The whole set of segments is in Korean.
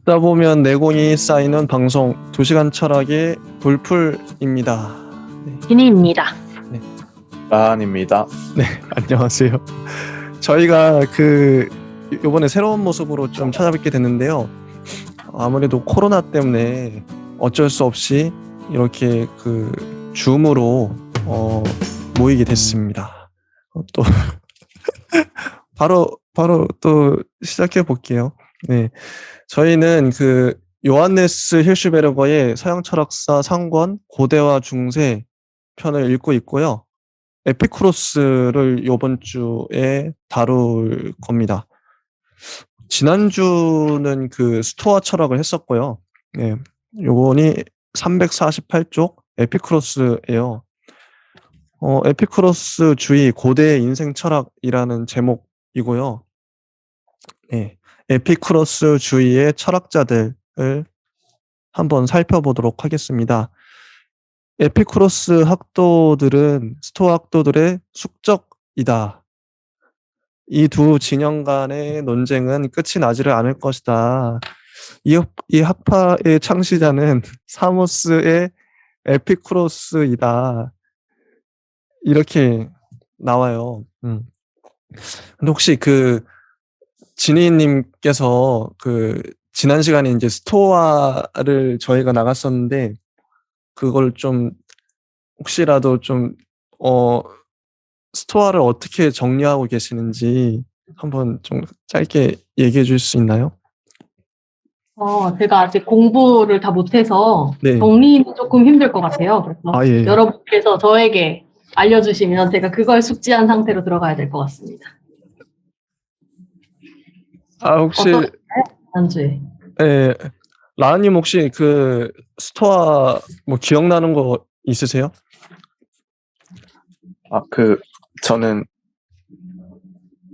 듣다 보면 내공이 쌓이는 방송 2시간 철학의 불풀입니다. 진희입니다. 라한입니다. 네, 안녕하세요. 저희가 요번에 새로운 모습으로 좀 찾아뵙게 됐는데요. 아무래도 코로나 때문에 어쩔 수 없이 이렇게 줌으로 모이게 됐습니다. 또 바로 또 시작해 볼게요. 네. 저희는 요한네스 hirschberger의 서양 철학사 상권 고대와 중세 편을 읽고 있고요. 에피쿠로스를 이번 주에 다룰 겁니다. 지난주는 스토아 철학을 했었고요. 네. 요번이 348쪽 에피쿠로스예요. 에피쿠로스 주의 고대 인생 철학이라는 제목이고요. 네. 에피쿠로스 주의의 철학자들을 한번 살펴보도록 하겠습니다. 에피쿠로스 학도들은 스토아 학도들의 숙적이다. 이 두 진영 간의 논쟁은 끝이 나지를 않을 것이다. 이 학파의 창시자는 사모스의 에피쿠로스이다. 이렇게 나와요. 근데 혹시 진희님께서 지난 시간에 이제 스토아를 저희가 나갔었는데 그걸 좀 혹시라도 좀 스토아를 어떻게 정리하고 계시는지 한번 좀 짧게 얘기해 줄 수 있나요? 제가 아직 공부를 다 못해서 네. 정리는 조금 힘들 것 같아요. 그래서 예. 여러분께서 저에게 알려주시면 제가 그걸 숙지한 상태로 들어가야 될 것 같습니다. 혹시 지난주에. 예, 라은님 혹시 스토아 뭐 기억나는 거 있으세요? 저는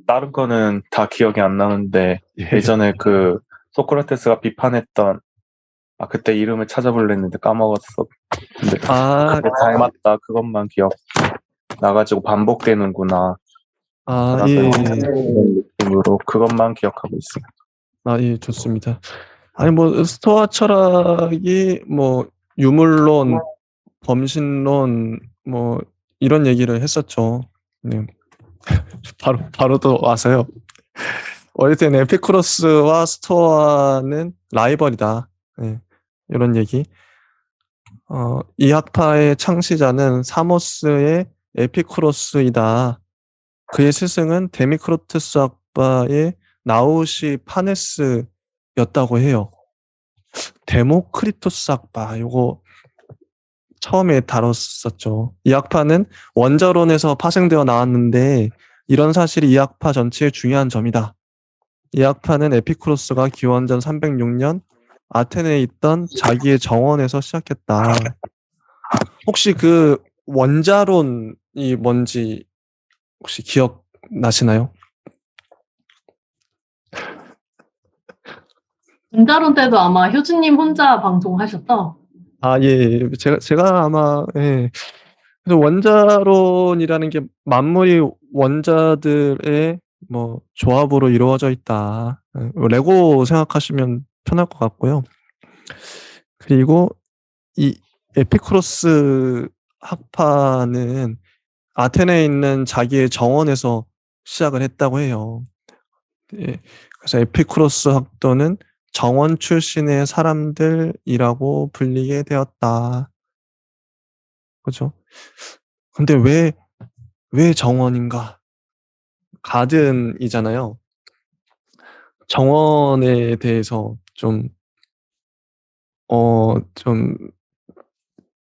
다른 거는 다 기억이 안 나는데 예전에 소크라테스가 비판했던 그때 이름을 찾아보려 했는데 까먹었어. 근데 그게 닮았다 그것만 기억 나가지고 반복되는구나. 예. 이런 느낌으로 그것만 기억하고 있어요. 예, 좋습니다. 아니 뭐 스토아 철학이 뭐 유물론, 범신론 뭐 이런 얘기를 했었죠. 네. 바로 또 와서요. 어쨌든 에피쿠로스와 스토아는 라이벌이다. 네. 이런 얘기. 이 학파의 창시자는 사모스의 에피쿠로스이다. 그의 스승은 데미크로투스 학파의 나우시 파네스였다고 해요. 데모크리토스 학파, 요거 처음에 다뤘었죠. 이 학파는 원자론에서 파생되어 나왔는데 이런 사실이 이 학파 전체의 중요한 점이다. 이 학파는 에피쿠로스가 기원전 306년 아테네에 있던 자기의 정원에서 시작했다. 혹시 원자론이 뭔지 혹시 기억나시나요? 원자론 때도 아마 효주님 혼자 방송하셨죠? 예. 제가 아마, 예. 그래서 원자론이라는 게 만물이 원자들의 뭐 조합으로 이루어져 있다. 레고 생각하시면 편할 것 같고요. 그리고 이 에피쿠로스 학파는 아테네에 있는 자기의 정원에서 시작을 했다고 해요. 예. 그래서 에피쿠로스 학도는 정원 출신의 사람들이라고 불리게 되었다. 그죠? 근데 왜 정원인가? 가든이잖아요. 정원에 대해서 좀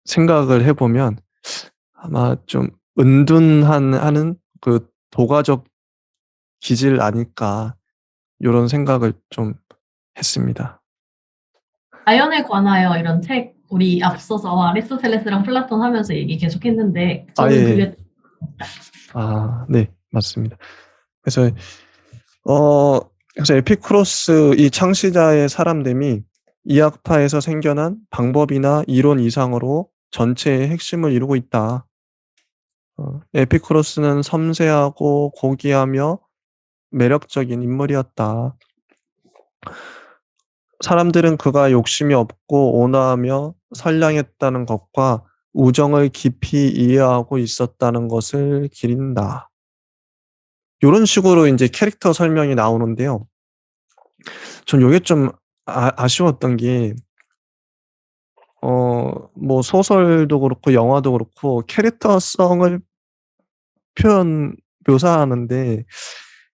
생각을 해보면 아마 좀 하는 도가적 기질 아닐까, 이런 생각을 좀 했습니다. 자연에 관하여 이런 책 우리 앞서서 아리스토텔레스랑 플라톤 하면서 얘기 계속 했는데 저는 예. 그게 네, 맞습니다. 그래서 에피쿠로스 이 창시자의 사람됨이 이 학파에서 생겨난 방법이나 이론 이상으로 전체의 핵심을 이루고 있다. 에피쿠로스는 섬세하고 고귀하며 매력적인 인물이었다. 사람들은 그가 욕심이 없고 온화하며 선량했다는 것과 우정을 깊이 이해하고 있었다는 것을 기린다. 이런 식으로 이제 캐릭터 설명이 나오는데요. 전 요게 좀 아쉬웠던 게, 뭐 소설도 그렇고 영화도 그렇고 캐릭터성을 묘사하는데,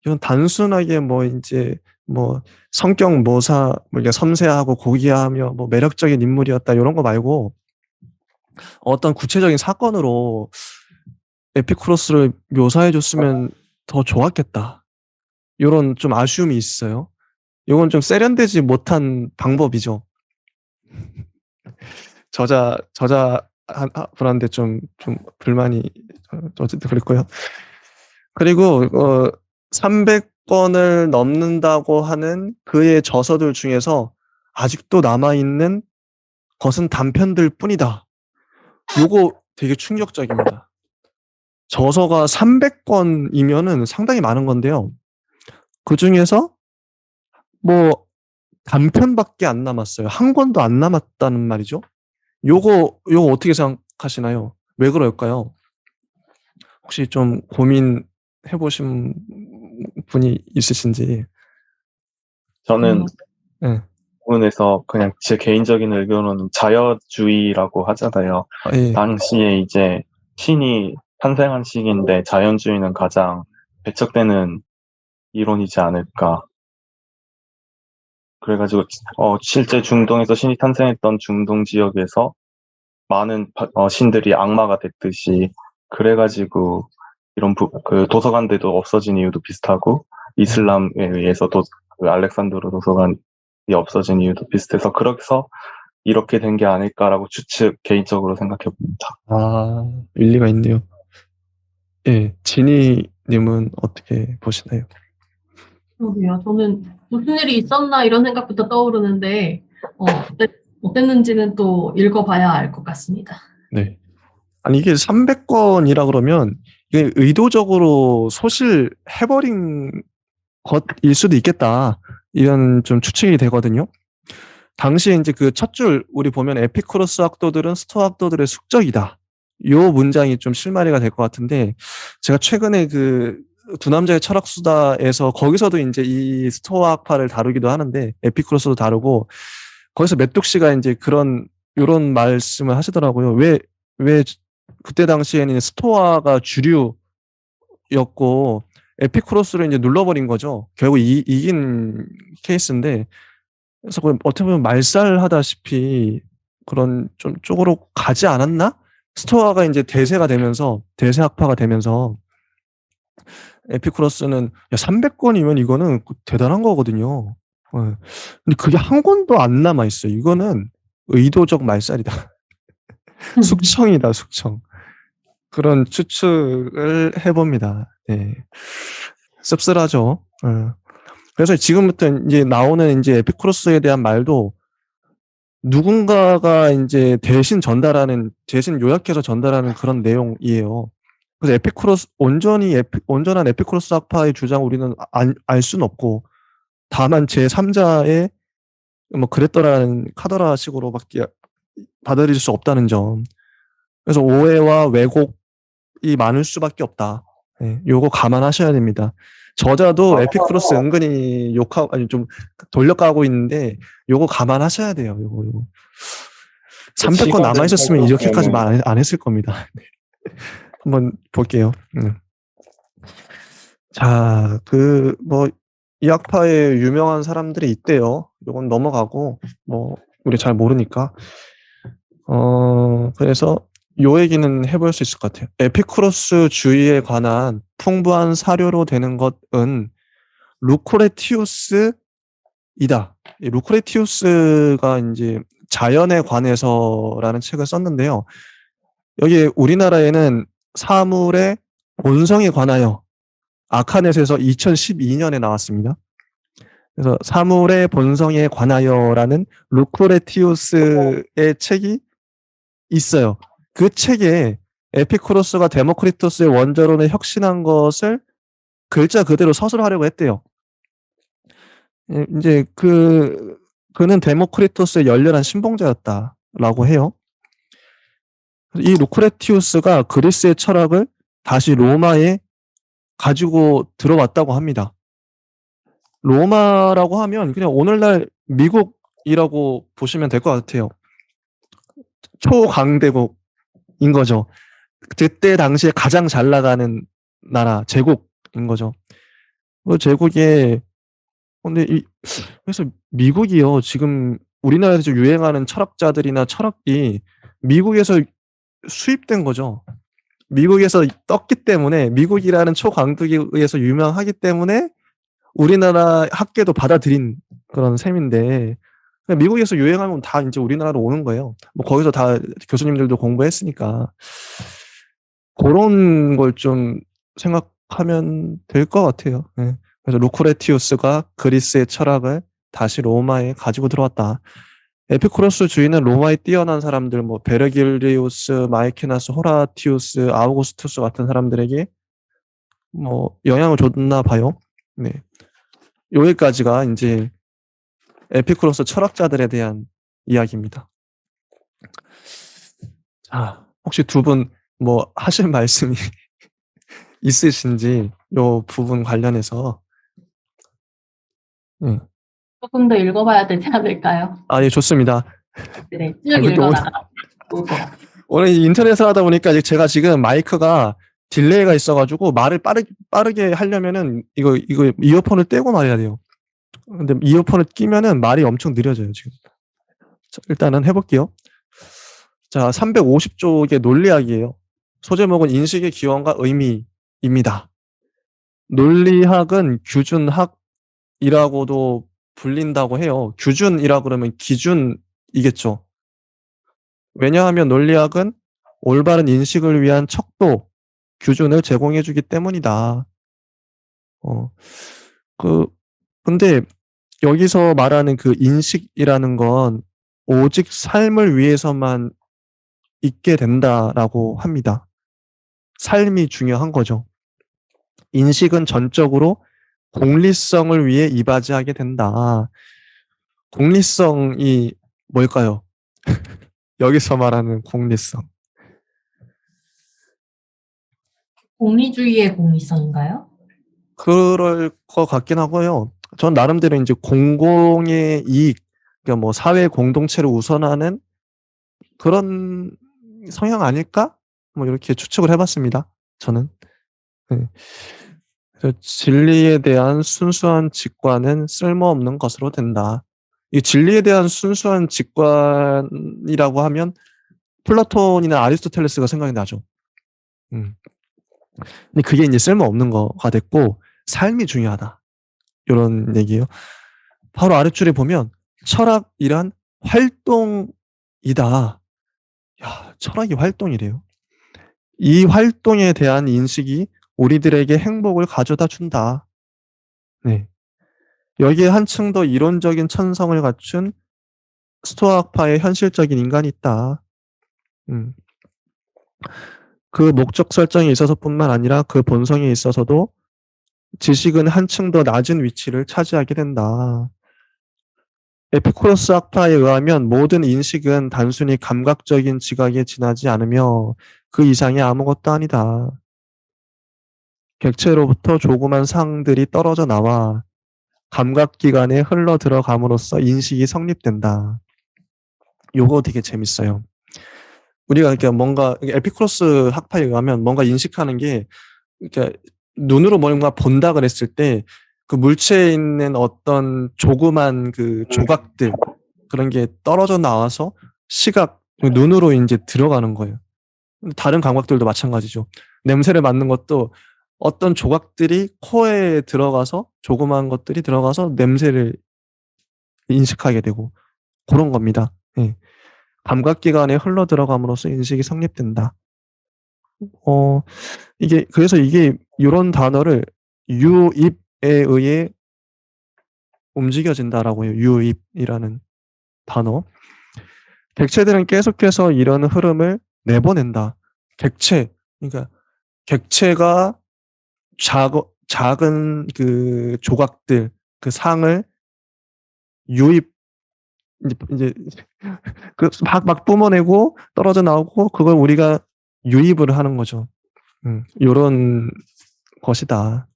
이건 단순하게 뭐 이제 뭐 성격 묘사, 뭐 이게 섬세하고 고귀하며 뭐 매력적인 인물이었다 이런 거 말고 어떤 구체적인 사건으로 에피쿠로스를 묘사해 줬으면 더 좋았겠다. 이런 좀 아쉬움이 있어요. 이건 좀 세련되지 못한 방법이죠. 저자분한테 좀 불만이 어쨌든 그랬고요. 그리고 300권을 넘는다고 하는 그의 저서들 중에서 아직도 남아있는 것은 단편들 뿐이다. 요거 되게 충격적입니다. 저서가 300권이면은 상당히 많은 건데요. 그 중에서 뭐 단편밖에 안 남았어요. 한 권도 안 남았다는 말이죠. 요거 어떻게 생각하시나요? 왜 그럴까요? 혹시 좀 고민해 보신 분이 있으신지. 저는 네. 부분에서 그냥 제 개인적인 의견은 자연주의라고 하잖아요. 예. 당시에 이제 신이 탄생한 시기인데 자연주의는 가장 배척되는 이론이지 않을까. 그래가지고 실제 중동에서 신이 탄생했던 중동 지역에서 많은 신들이 악마가 됐듯이, 그래가지고 이런 그 도서관들도 없어진 이유도 비슷하고, 이슬람에 의해서 그 알렉산드로 도서관이 없어진 이유도 비슷해서, 그래서 이렇게 된 게 아닐까라고 개인적으로 생각해 봅니다. 아, 일리가 있네요. 예, 지니님은 어떻게 보시나요? 그러게요. 저는 무슨 일이 있었나 이런 생각부터 떠오르는데 어땠는지는 또 읽어봐야 알 것 같습니다. 네. 아니 이게 300권이라 그러면 이게 의도적으로 소실해버린 것일 수도 있겠다. 이런 좀 추측이 되거든요. 당시에 이제 그 첫 줄 우리 보면 에피쿠로스 학도들은 스토아 학도들의 숙적이다. 요 문장이 좀 실마리가 될 것 같은데, 제가 최근에 그 두 남자의 철학수다에서 거기서도 이제 이 스토아 학파를 다루기도 하는데 에피쿠로스도 다루고, 거기서 메뚜 씨가 이제 요런 말씀을 하시더라고요. 왜 그때 당시에는 스토아가 주류였고 에피쿠로스를 이제 눌러버린 거죠. 결국 이긴 케이스인데, 그래서 어떻게 보면 말살하다시피 그런 좀 쪽으로 가지 않았나? 스토아가 이제 대세 학파가 되면서 에피쿠로스는 300권이면 이거는 대단한 거거든요. 근데 그게 한 권도 안 남아 있어요. 이거는 의도적 말살이다. 숙청이다, 숙청. 그런 추측을 해봅니다. 네. 씁쓸하죠. 그래서 지금부터 이제 나오는 이제 에피쿠로스에 대한 말도 누군가가 이제 대신 요약해서 전달하는 그런 내용이에요. 그래서 온전한 에피쿠로스 학파의 주장 우리는 알 수는 없고, 다만 제3자의 뭐 그랬더라는 카더라 식으로밖에 받아들일 수 없다는 점. 그래서 오해와 왜곡이 많을 수밖에 없다. 네, 요거 감안하셔야 됩니다. 저자도 에피쿠로스 은근히 좀 돌려가고 있는데 요거 감안하셔야 돼요. 요거. 300권 남아있었으면 이렇게까지 말 안 했을 겁니다. 네. 한번 볼게요. 자, 이 학파에 유명한 사람들이 있대요. 요건 넘어가고, 우리 잘 모르니까. 그래서 요 얘기는 해볼 수 있을 것 같아요. 에피쿠로스 주의에 관한 풍부한 사료로 되는 것은 루크레티우스이다. 이 루크레티우스가 이제 자연에 관해서라는 책을 썼는데요. 여기 우리나라에는 사물의 본성에 관하여 아카넷에서 2012년에 나왔습니다. 그래서 사물의 본성에 관하여라는 루크레티우스의 책이 있어요. 그 책에 에피쿠로스가 데모크리토스의 원저론에 혁신한 것을 글자 그대로 서술하려고 했대요. 이제 그는 데모크리토스의 열렬한 신봉자였다라고 해요. 이 루크레티우스가 그리스의 철학을 다시 로마에 가지고 들어왔다고 합니다. 로마라고 하면 그냥 오늘날 미국이라고 보시면 될 것 같아요. 초강대국인 거죠. 그때 당시에 가장 잘 나가는 나라, 제국인 거죠. 그 제국에, 근데 그래서 미국이요, 지금 우리나라에서 유행하는 철학자들이나 철학이 미국에서 수입된 거죠. 미국에서 떴기 때문에, 미국이라는 초강국에 의해서 유명하기 때문에 우리나라 학계도 받아들인 그런 셈인데, 미국에서 유행하면 다 이제 우리나라로 오는 거예요. 뭐 거기서 다 교수님들도 공부했으니까. 그런 걸 좀 생각하면 될 것 같아요. 네. 그래서 루크레티우스가 그리스의 철학을 다시 로마에 가지고 들어왔다. 에피쿠로스 주의는 로마에 뛰어난 사람들, 뭐 베르길리우스, 마이케나스, 호라티우스, 아우구스투스 같은 사람들에게 뭐 영향을 줬나 봐요. 네. 여기까지가 이제 에피쿠로스 철학자들에 대한 이야기입니다. 자, 혹시 두 분 뭐 하실 말씀이 있으신지 요 부분 관련해서. 네. 조금 더 읽어봐야 되지 않을까요? 예, 좋습니다. 네, 쭉 근데 읽어나가면 좋을 것 같아요. 오늘 인터넷을 하다 보니까 제가 지금 마이크가 딜레이가 있어가지고 말을 빠르게 하려면은 이거 이어폰을 떼고 말해야 돼요. 근데 이어폰을 끼면은 말이 엄청 느려져요, 지금. 자, 일단은 해볼게요. 자, 350쪽의 논리학이에요. 소제목은 인식의 기원과 의미입니다. 논리학은 규준학이라고도 불린다고 해요. 규준이라 그러면 기준이겠죠. 왜냐하면 논리학은 올바른 인식을 위한 척도, 규준을 제공해주기 때문이다. 근데 여기서 말하는 그 인식이라는 건 오직 삶을 위해서만 있게 된다라고 합니다. 삶이 중요한 거죠. 인식은 전적으로 공리성을 위해 이바지하게 된다. 공리성이 뭘까요? 여기서 말하는 공리성. 공리주의의 공리성인가요? 그럴 것 같긴 하고요. 전 나름대로 이제 공공의 이익, 그러니까 뭐 사회 공동체를 우선하는 그런 성향 아닐까? 뭐 이렇게 추측을 해봤습니다. 저는. 네. 그래서 진리에 대한 순수한 직관은 쓸모없는 것으로 된다. 이 진리에 대한 순수한 직관이라고 하면 플라톤이나 아리스토텔레스가 생각이 나죠. 근데 그게 이제 쓸모없는 거가 됐고 삶이 중요하다. 이런 얘기예요. 바로 아랫줄에 보면 철학이란 활동이다. 야, 철학이 활동이래요. 이 활동에 대한 인식이 우리들에게 행복을 가져다 준다. 네. 여기에 한층 더 이론적인 천성을 갖춘 스토아학파의 현실적인 인간이 있다. 그 목적 설정에 있어서뿐만 아니라 그 본성에 있어서도 지식은 한층 더 낮은 위치를 차지하게 된다. 에피쿠로스 학파에 의하면 모든 인식은 단순히 감각적인 지각에 지나지 않으며 그 이상이 아무것도 아니다. 객체로부터 조그만 상들이 떨어져 나와 감각기관에 흘러 들어감으로써 인식이 성립된다. 요거 되게 재밌어요. 우리가 이렇게 뭔가 에피쿠로스 학파에 의하면 뭔가 인식하는 게 이렇게 눈으로 뭔가 본다 그랬을 때 그 물체에 있는 어떤 조그만 그 조각들 그런 게 떨어져 나와서 시각 눈으로 이제 들어가는 거예요. 다른 감각들도 마찬가지죠. 냄새를 맡는 것도 어떤 조각들이 코에 들어가서 조그만 것들이 들어가서 냄새를 인식하게 되고 그런 겁니다. 예. 감각기관에 흘러 들어감으로써 인식이 성립된다. 그래서 이게 이런 단어를 유입에 의해 움직여진다라고 해요. 유입이라는 단어. 객체들은 계속해서 이런 흐름을 내보낸다. 그러니까 객체가 작은 그 조각들, 그 상을 유입 이제 막 뿜어내고 떨어져 나오고 그걸 우리가 유입을 하는 거죠. 요런 것이다.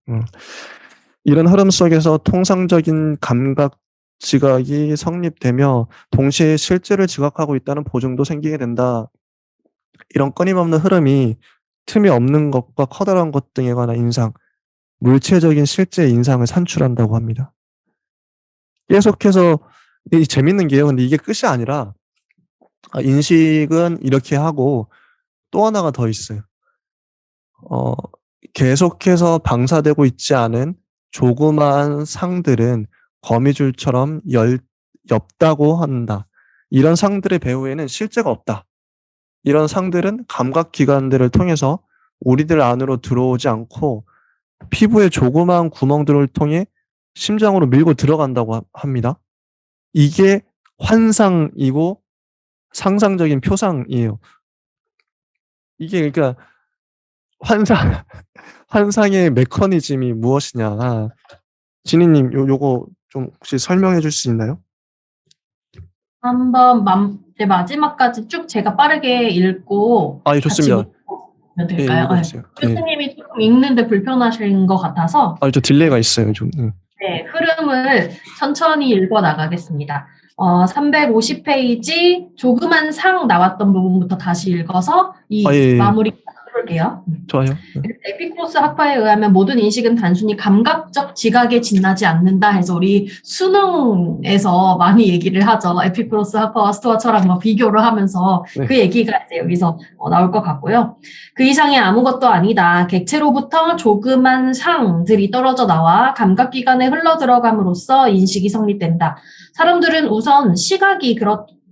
이런 흐름 속에서 통상적인 감각 지각이 성립되며 동시에 실제를 지각하고 있다는 보증도 생기게 된다. 이런 끊임없는 흐름이 틈이 없는 것과 커다란 것 등에 관한 인상, 물체적인 실제 인상을 산출한다고 합니다. 계속해서 이 재밌는 게요. 근데 이게 끝이 아니라 인식은 이렇게 하고 또 하나가 더 있어요. 계속해서 방사되고 있지 않은 조그마한 상들은 거미줄처럼 옅다고 한다. 이런 상들의 배후에는 실제가 없다. 이런 상들은 감각기관들을 통해서 우리들 안으로 들어오지 않고 피부의 조그마한 구멍들을 통해 심장으로 밀고 들어간다고 합니다. 이게 환상이고 상상적인 표상이에요. 이게 그러니까 환상의 메커니즘이 무엇이냐. 진희님, 요거 좀 혹시 설명해 줄 수 있나요? 한번 마지막까지 쭉 제가 빠르게 읽고 예, 같이 좋습니다. 보면 될까요? 읽어주세요. 교수님이 조금 읽는데 불편하신 것 같아서 저 딜레이가 있어요, 좀. 네, 흐름을 천천히 읽어 나가겠습니다. 350페이지 조그만 상 나왔던 부분부터 다시 읽어서 예. 마무리 해볼게요. 좋아요. 에피크로스 학파에 의하면 모든 인식은 단순히 감각적 지각에 지나지 않는다 해서 우리 수능에서 많이 얘기를 하죠. 에피크로스 학파와 스토아 철학 비교를 하면서 네. 그 얘기가 이제 여기서 나올 것 같고요. 그 이상이 아무것도 아니다. 객체로부터 조그만 상들이 떨어져 나와 감각기관에 흘러 들어감으로써 인식이 성립된다. 사람들은 우선 시각이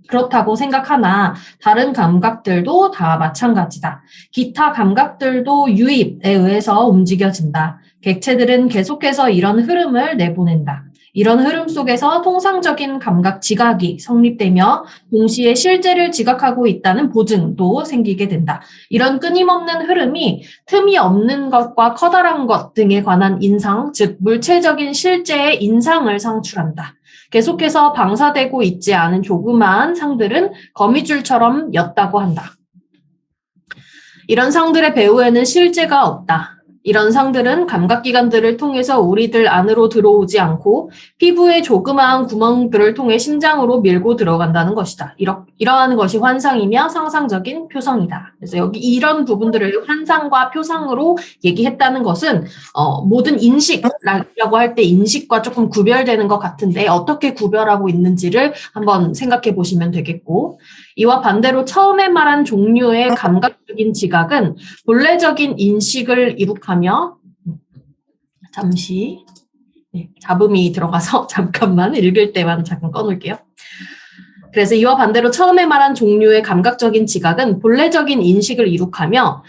그렇다고 생각하나 다른 감각들도 다 마찬가지다. 기타 감각들도 유입에 의해서 움직여진다. 객체들은 계속해서 이런 흐름을 내보낸다. 이런 흐름 속에서 통상적인 감각 지각이 성립되며 동시에 실제를 지각하고 있다는 보증도 생기게 된다. 이런 끊임없는 흐름이 틈이 없는 것과 커다란 것 등에 관한 인상, 즉 물체적인 실제의 인상을 상출한다. 계속해서 방사되고 있지 않은 조그마한 상들은 거미줄처럼 옅다고 한다. 이런 상들의 배후에는 실제가 없다. 이런 상들은 감각기관들을 통해서 우리들 안으로 들어오지 않고 피부의 조그마한 구멍들을 통해 심장으로 밀고 들어간다는 것이다. 이러한 것이 환상이며 상상적인 표상이다. 그래서 여기 이런 부분들을 환상과 표상으로 얘기했다는 것은 모든 인식이라고 할 때 인식과 조금 구별되는 것 같은데 어떻게 구별하고 있는지를 한번 생각해 보시면 되겠고, 이와 반대로 처음에 말한 종류의 감각적인 지각은 본래적인 인식을 이룩하며 잡음이 들어가서 잠깐만 읽을 때만 잠깐 꺼놓을게요. 그래서 이와 반대로 처음에 말한 종류의 감각적인 지각은 본래적인 인식을 이룩하며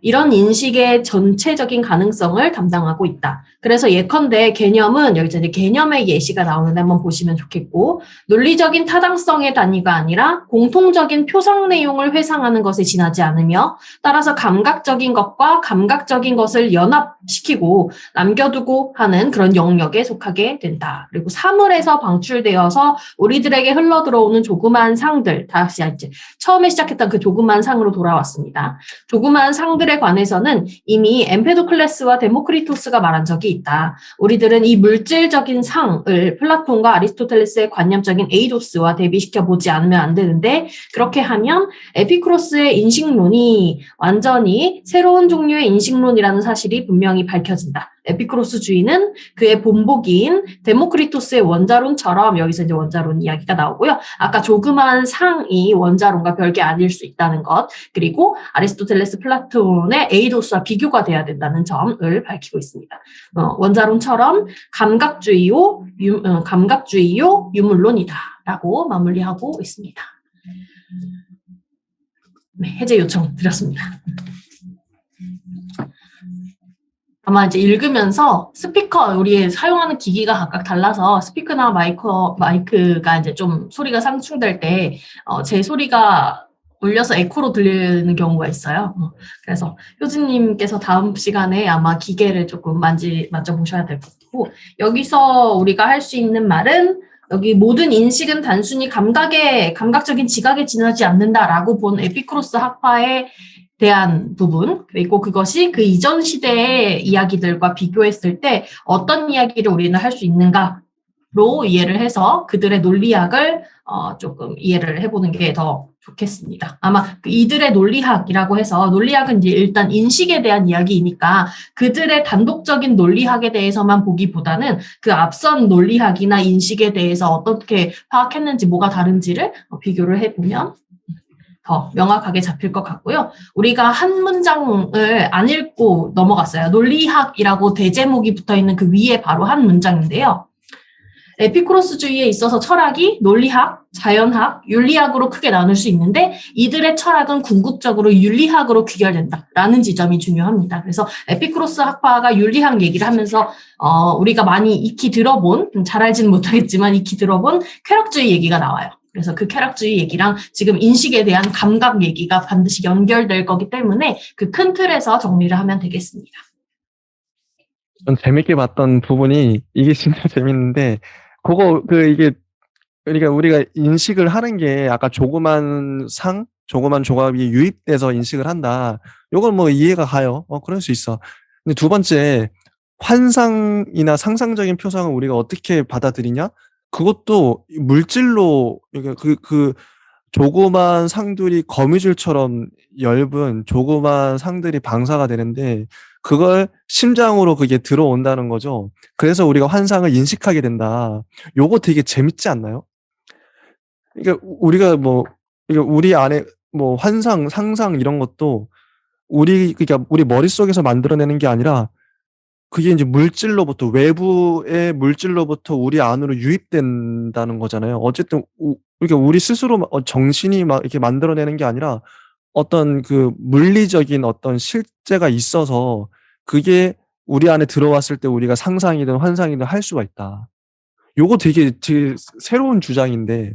이런 인식의 전체적인 가능성을 담당하고 있다. 그래서 예컨대 개념은 여기서 이제 개념의 예시가 나오는데 한번 보시면 좋겠고, 논리적인 타당성의 단위가 아니라 공통적인 표상 내용을 회상하는 것에 지나지 않으며 따라서 감각적인 것과 감각적인 것을 연합시키고 남겨두고 하는 그런 영역에 속하게 된다. 그리고 사물에서 방출되어서 우리들에게 흘러들어오는 조그마한 상들, 다시 이제 처음에 시작했던 그 조그마한 상으로 돌아왔습니다. 조그마한 상들에 관해서는 이미 엠페도클레스와 데모크리토스가 말한 적이 있다. 우리들은 이 물질적인 상을 플라톤과 아리스토텔레스의 관념적인 에이도스와 대비시켜 보지 않으면 안 되는데, 그렇게 하면 에피쿠로스의 인식론이 완전히 새로운 종류의 인식론이라는 사실이 분명히 밝혀진다. 에피쿠로스주의는 그의 본보기인 데모크리토스의 원자론처럼, 여기서 이제 원자론 이야기가 나오고요. 아까 조그마한 상이 원자론과 별개 아닐 수 있다는 것, 그리고 아리스토텔레스, 플라톤의 에이도스와 비교가 돼야 된다는 점을 밝히고 있습니다. 원자론처럼 감각주의요 유물론이다라고 마무리하고 있습니다. 네, 해제 요청 드렸습니다. 아마 이제 읽으면서 스피커, 우리 사용하는 기기가 각각 달라서 스피커나 마이크가 이제 좀 소리가 상충될 때 제 소리가 울려서 에코로 들리는 경우가 있어요. 그래서 효진님께서 다음 시간에 아마 기계를 조금 만져보셔야 될 것 같고, 여기서 우리가 할 수 있는 말은 여기 모든 인식은 단순히 감각적인 지각에 지나지 않는다라고 본 에피쿠로스 학파에 대한 부분, 그리고 그것이 그 이전 시대의 이야기들과 비교했을 때 어떤 이야기를 우리는 할 수 있는가로 이해를 해서 그들의 논리학을 조금 이해를 해보는 게 더 좋겠습니다. 아마 그 이들의 논리학이라고 해서 논리학은 이제 일단 인식에 대한 이야기이니까 그들의 단독적인 논리학에 대해서만 보기보다는 그 앞선 논리학이나 인식에 대해서 어떻게 파악했는지 뭐가 다른지를 비교를 해보면 더 명확하게 잡힐 것 같고요. 우리가 한 문장을 안 읽고 넘어갔어요. 논리학이라고 대제목이 붙어 있는 그 위에 바로 한 문장인데요. 에피쿠로스주의에 있어서 철학이 논리학, 자연학, 윤리학으로 크게 나눌 수 있는데 이들의 철학은 궁극적으로 윤리학으로 귀결된다라는 지점이 중요합니다. 그래서 에피쿠로스 학파가 윤리학 얘기를 하면서 우리가 많이 익히 들어본, 잘 알지는 못하겠지만 익히 들어본 쾌락주의 얘기가 나와요. 그래서 그 쾌락주의 얘기랑 지금 인식에 대한 감각 얘기가 반드시 연결될 거기 때문에 그 큰 틀에서 정리를 하면 되겠습니다. 전 재밌게 봤던 부분이 이게 진짜 재밌는데 이게 그러니까 우리가 인식을 하는 게 아까 조그만 조각이 유입돼서 인식을 한다. 요건 뭐 이해가 가요. 그럴 수 있어. 근데 두 번째, 환상이나 상상적인 표상을 우리가 어떻게 받아들이냐? 그것도 물질로 그 조그만 상들이 거미줄처럼 엷은 조그만 상들이 방사가 되는데 그걸 심장으로 그게 들어온다는 거죠. 그래서 우리가 환상을 인식하게 된다. 요거 되게 재밌지 않나요? 그러니까 그러니까 우리 안에 뭐 환상, 상상 이런 것도 그러니까 우리 머릿속에서 만들어내는 게 아니라 그게 이제 외부의 물질로부터 우리 안으로 유입된다는 거잖아요. 어쨌든 그러니까 우리 스스로 정신이 막 이렇게 만들어내는 게 아니라 어떤 그 물리적인 어떤 실제가 있어서 그게 우리 안에 들어왔을 때 우리가 상상이든 환상이든 할 수가 있다. 요거 되게 새로운 주장인데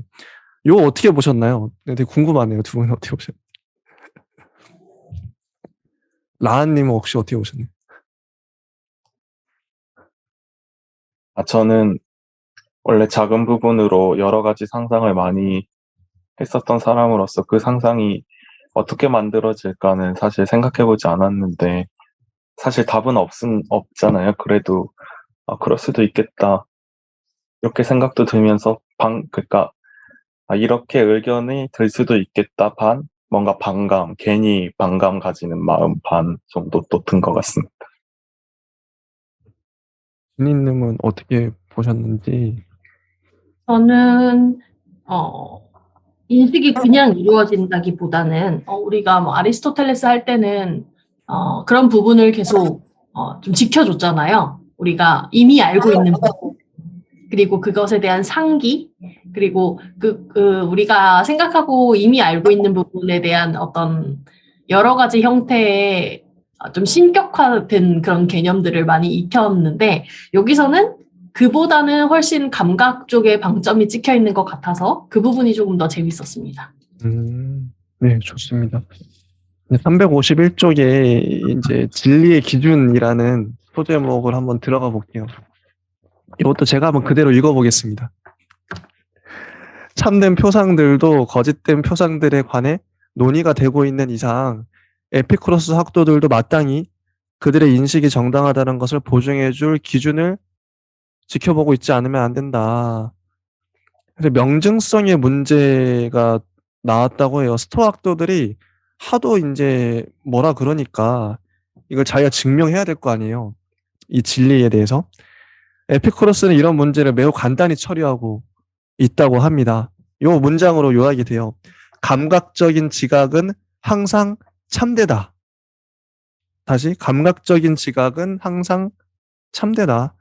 요거 어떻게 보셨나요? 되게 궁금하네요. 두 분은 어떻게 보셨나요? 라한님은 혹시 어떻게 보셨나요? 저는 원래 작은 부분으로 여러 가지 상상을 많이 했었던 사람으로서 그 상상이 어떻게 만들어질까는 사실 생각해보지 않았는데, 사실 답은 없잖아요. 그래도, 그럴 수도 있겠다. 이렇게 생각도 들면서, 그러니까, 이렇게 의견이 들 수도 있겠다. 뭔가 괜히 반감 가지는 마음 반 정도 또 든 것 같습니다. 진희님은 어떻게 보셨는지. 저는 인식이 그냥 이루어진다기보다는 우리가 뭐 아리스토텔레스 할 때는 그런 부분을 계속 좀 지켜줬잖아요. 우리가 이미 알고 있는 부분, 그리고 그것에 대한 상기, 그리고 우리가 생각하고 이미 알고 있는 부분에 대한 어떤 여러 가지 형태의 좀 신격화된 그런 개념들을 많이 익혔는데 여기서는 그보다는 훨씬 감각 쪽에 방점이 찍혀 있는 것 같아서 그 부분이 조금 더 재밌었습니다. 네, 좋습니다. 351쪽에 이제 진리의 기준이라는 소제목을 한번 들어가 볼게요. 이것도 제가 한번 그대로 읽어보겠습니다. 참된 표상들도 거짓된 표상들에 관해 논의가 되고 있는 이상 에피쿠로스 학도들도 마땅히 그들의 인식이 정당하다는 것을 보증해줄 기준을 지켜보고 있지 않으면 안 된다. 그래서 명증성의 문제가 나왔다고 해요. 스토아 학도들이 하도 이제 뭐라 그러니까 이걸 자기가 증명해야 될 거 아니에요. 이 진리에 대해서. 에피쿠로스는 이런 문제를 매우 간단히 처리하고 있다고 합니다. 이 문장으로 요약이 돼요. 감각적인 지각은 항상 참되다. 다시 감각적인 지각은 항상 참되다.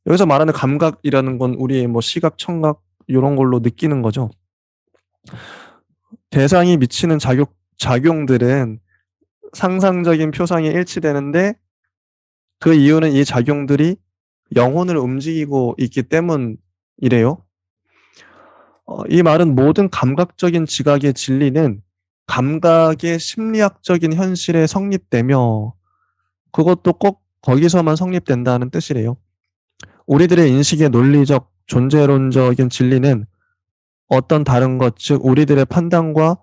여기서 말하는 감각이라는 건 우리의 뭐 시각, 청각 이런 걸로 느끼는 거죠. 대상이 미치는 작용들은 상상적인 표상에 일치되는데 그 이유는 이 작용들이 영혼을 움직이고 있기 때문이래요. 이 말은 모든 감각적인 지각의 진리는 감각의 심리학적인 현실에 성립되며 그것도 꼭 거기서만 성립된다는 뜻이래요. 우리들의 인식의 논리적 존재론적인 진리는 어떤 다른 것, 즉 우리들의 판단과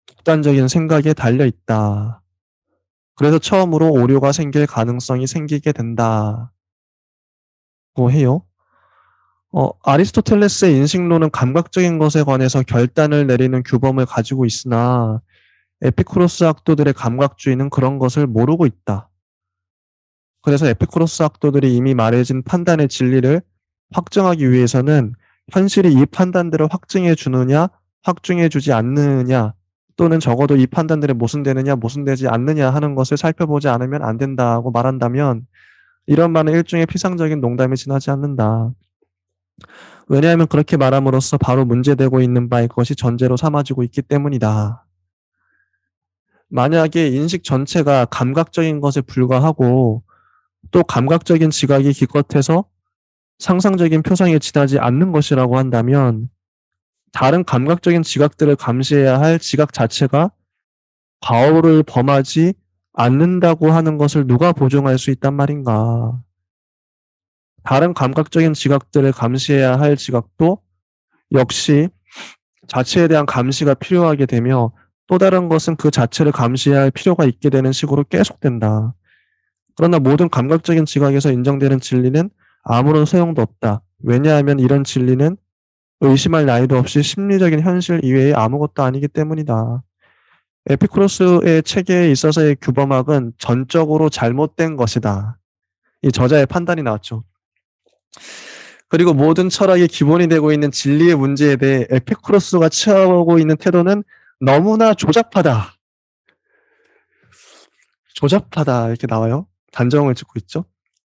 독단적인 생각에 달려 있다. 그래서 처음으로 오류가 생길 가능성이 생기게 된다고 해요. 아리스토텔레스의 인식론은 감각적인 것에 관해서 결단을 내리는 규범을 가지고 있으나 에피쿠로스 학도들의 감각주의는 그런 것을 모르고 있다. 그래서 에피쿠로스 학도들이 이미 말해진 판단의 진리를 확정하기 위해서는 현실이 이 판단들을 확증해 주느냐, 확증해 주지 않느냐, 또는 적어도 이 판단들이 모순되느냐, 모순되지 않느냐 하는 것을 살펴보지 않으면 안 된다고 말한다면 이런 말은 일종의 피상적인 농담에 지나지 않는다. 왜냐하면 그렇게 말함으로써 바로 문제되고 있는 바의 것이 전제로 삼아지고 있기 때문이다. 만약에 인식 전체가 감각적인 것에 불과하고 또 감각적인 지각이 기껏해서 상상적인 표상에 지나지 않는 것이라고 한다면 다른 감각적인 지각들을 감시해야 할 지각 자체가 과오를 범하지 않는다고 하는 것을 누가 보증할 수 있단 말인가. 다른 감각적인 지각들을 감시해야 할 지각도 역시 자체에 대한 감시가 필요하게 되며 또 다른 것은 그 자체를 감시해야 할 필요가 있게 되는 식으로 계속된다. 그러나 모든 감각적인 지각에서 인정되는 진리는 아무런 소용도 없다. 왜냐하면 이런 진리는 의심할 나위도 없이 심리적인 현실 이외의 아무것도 아니기 때문이다. 에피쿠로스의 체계에 있어서의 규범학은 전적으로 잘못된 것이다. 이 저자의 판단이 나왔죠. 그리고 모든 철학의 기본이 되고 있는 진리의 문제에 대해 에피쿠로스가 취하고 있는 태도는 너무나 조잡하다. 조잡하다 이렇게 나와요. 단정을 짓고 있죠.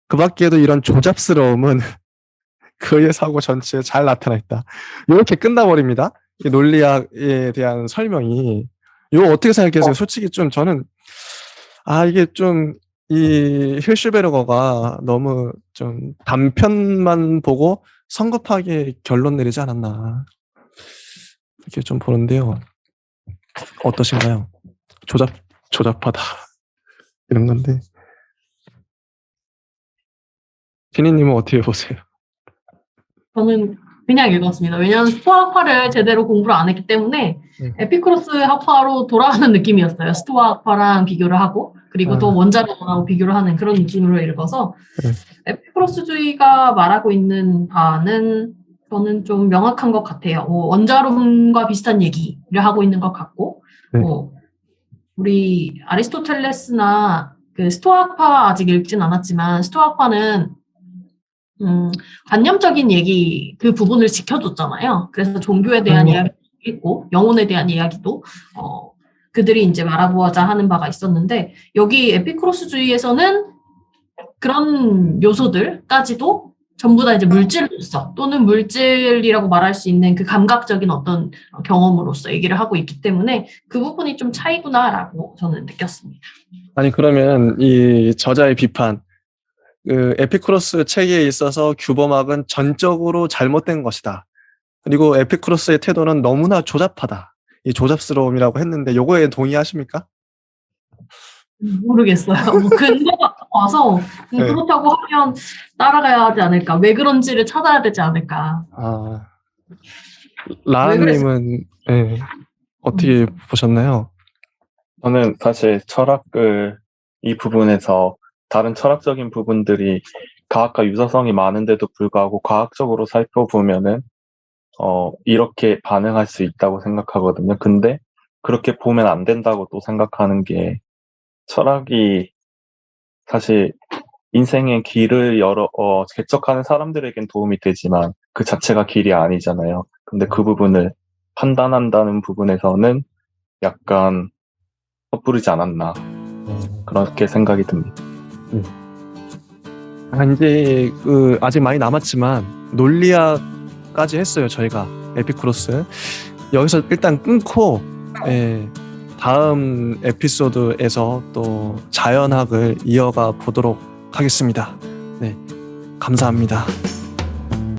그 밖에도 이런 조잡스러움은 그의 사고 전체에 잘 나타나 있다. 이렇게 끝나버립니다. 이 논리학에 대한 설명이. 이거 어떻게 생각하세요? 솔직히 좀 저는 이게 좀 이 힐슈베르거가 너무 좀 단편만 보고 성급하게 결론 내리지 않았나 이렇게 좀 보는데요. 어떠신가요? 조잡하다 이런 건데 피니님은 어떻게 보세요? 저는 그냥 읽었습니다. 왜냐하면 스토아 학파를 제대로 공부를 안 했기 때문에 에피쿠로스 학파로 돌아가는 느낌이었어요. 스토아 학파랑 비교를 하고 그리고 또 원자론하고 비교를 하는 그런 느낌으로 읽어서 에피쿠로스주의가 말하고 있는 바는 저는 좀 명확한 것 같아요. 원자론과 비슷한 얘기를 하고 있는 것 같고 우리 아리스토텔레스나 그 스토아 학파 아직 읽진 않았지만 스토아 학파는 관념적인 얘기 그 부분을 지켜줬잖아요. 그래서 종교에 대한 이야기도 있고 영혼에 대한 이야기도 그들이 이제 말하고자 하는 바가 있었는데 여기 에피쿠로스주의에서는 그런 요소들까지도 전부 다 이제 물질로서 또는 물질이라고 말할 수 있는 그 감각적인 어떤 경험으로서 얘기를 하고 있기 때문에 그 부분이 좀 차이구나라고 저는 느꼈습니다. 아니 그러면 이 저자의 비판 그 에피쿠로스 체계에 있어서 규범학은 전적으로 잘못된 것이다. 그리고 에피쿠로스의 태도는 너무나 조잡하다. 이 조잡스러움이라고 했는데 요거에 동의하십니까? 모르겠어요. 뭐 근거가 와서 그렇다고 하면 따라가야 하지 않을까. 왜 그런지를 찾아야 되지 않을까. 라한님은 어떻게 보셨나요? 저는 사실 철학을 이 부분에서 다른 철학적인 부분들이 과학과 유사성이 많은데도 불구하고 과학적으로 살펴보면은 이렇게 반응할 수 있다고 생각하거든요. 근데 그렇게 보면 안 된다고 또 생각하는 게 철학이 사실 인생의 길을 개척하는 사람들에겐 도움이 되지만 그 자체가 길이 아니잖아요. 근데 그 부분을 판단한다는 부분에서는 약간 섣부르지 않았나 그렇게 생각이 듭니다. 이제 아직 많이 남았지만 논리학까지 했어요. 저희가 에피쿠로스 여기서 일단 끊고 다음 에피소드에서 또 자연학을 이어가 보도록 하겠습니다. 네, 감사합니다.